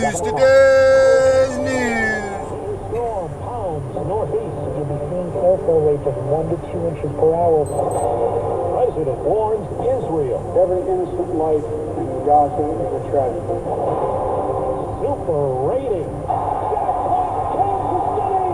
Today's news. Storm pounds northeast. You'll be seeing airflow rates of 1 to 2 inches per hour. President warns Israel. Every innocent life in Gaza is a tragedy. Super rating. Kansas City.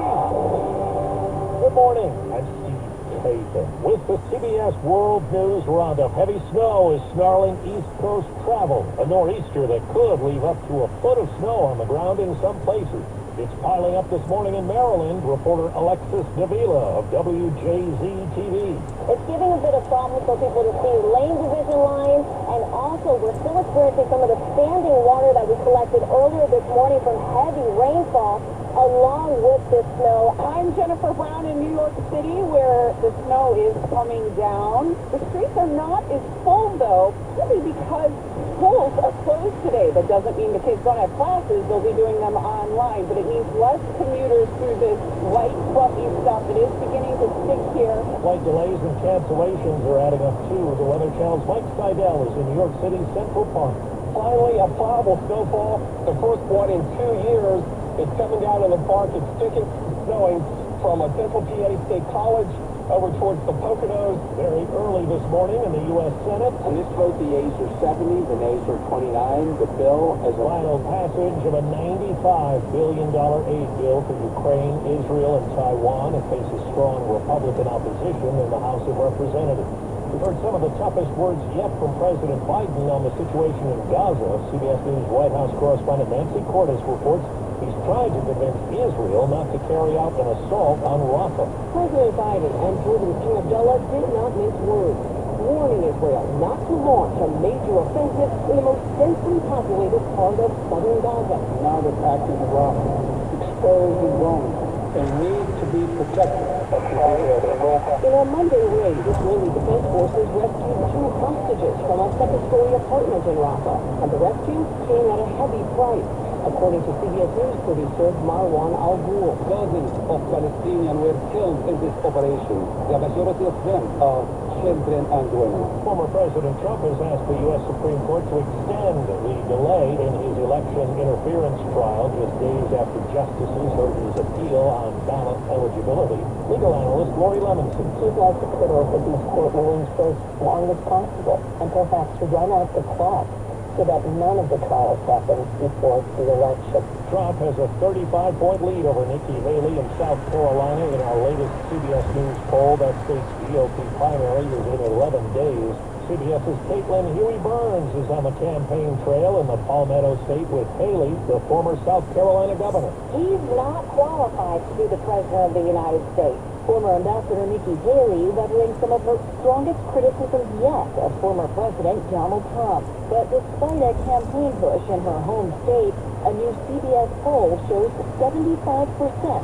Good morning. I'm Steve Tracy. With the CBS World News Roundup, heavy snow is snarling East Coast travel. A nor'easter that could leave up to a foot of snow on the ground in some places. It's piling up this morning in Maryland. Reporter Alexis Davila of WJZ-TV. It's giving a bit of problems for people to see lane division lines, and also we're still experiencing some of the standing water that we collected earlier this morning from heavy rainfall along with this snow. I'm Jennifer Brown in New York City, where the snow is coming down. The streets are not as full, though, simply because schools are closed today. That doesn't mean the kids don't have classes. They'll be doing them online, but it means less commuters through this white, fluffy stuff. It is beginning to stick here. Flight delays and cancellations are adding up, too. The Weather Channel's Mike Seidel is in New York City's Central Park. Finally, a plowable snowfall, the first one in 2 years. It's coming down in the park. It's sticking, snowing from Central PA State College over towards the Poconos. Very early this morning in the U.S. Senate. On this vote, the A's are 70, the Nays are 29. The bill has a final passage of a $95 billion aid bill for Ukraine, Israel, and Taiwan. It faces strong Republican opposition in the House of Representatives. We've heard some of the toughest words yet from President Biden on the situation in Gaza. CBS News White House correspondent Nancy Cordes reports he's tried to convince Israel not to carry out an assault on Rafah. President Biden and Jordan King Abdullah did not mince words, warning Israel not to launch a major offensive in the most densely populated part of southern Gaza. Now they're attacking Rafah, exposed and wrong, and need to be protected. In a Monday raid, Israeli Defense Forces rescued 2 hostages from a second-story apartment in Rafah, and the rescue came at a heavy price, according to CBS News producer Marwan Al-Ghul. Dozens of Palestinians were killed in this operation. The majority of them are children and women. Former President Trump has asked the U.S. Supreme Court to extend the delay in his election interference trial just days after justices heard his appeal on ballot eligibility. Legal analyst Lori Lemonson. Chief Justice said these court rulings for as long as possible and perhaps to run out the clock so that none of the trials happen before the election. Trump has a 35-point lead over Nikki Haley in South Carolina in our latest CBS News poll. That state's GOP primary is in 11 days. CBS's Caitlin Huey Burns is on the campaign trail in the Palmetto State with Haley, the former South Carolina governor. He's not qualified to be the president of the United States. Former Ambassador Nikki Haley leveling some of her strongest criticisms yet of former President Donald Trump. But despite a campaign push in her home state, a new CBS poll shows 75%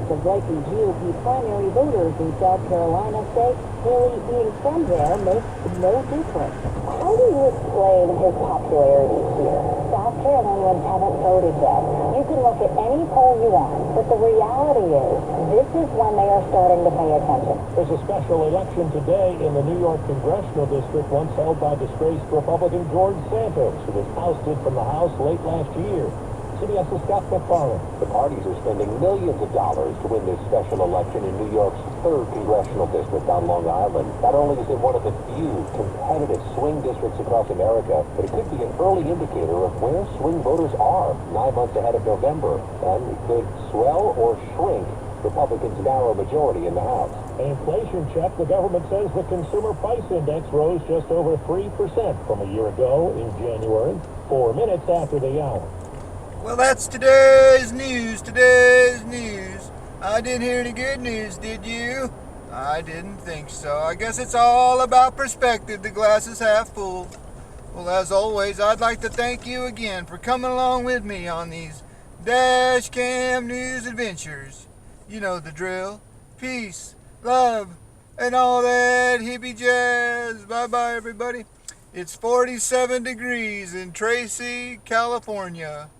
of likely GOP primary voters in South Carolina say Haley being from there makes no difference. How do you explain his popularity here? South Carolinians haven't voted yet. You can look at any poll you want, but the reality is this is when they are starting to pay attention. There's a special election today in the New York congressional district once held by disgraced Republican George Santos, who was ousted from the House late last year. CBS's Scott McFarland. The parties are spending millions of dollars to win this special election in New York's 3rd congressional district on Long Island. Not only is it one of the few competitive swing districts across America, but it could be an early indicator of where swing voters are 9 months ahead of November, and it could swell or shrink Republicans' narrow majority in the House. An inflation check. The government says the consumer price index rose just over 3% from a year ago in January, 4 minutes after the hour. Well, that's today's news. I didn't hear any good news, did you? I didn't think so. I guess it's all about perspective. The glass is half full. Well, as always, I'd like to thank you again for coming along with me on these dash cam news adventures. You know the drill. Peace, love, and all that hippie jazz. Bye-bye, everybody. It's 47 degrees in Tracy, California.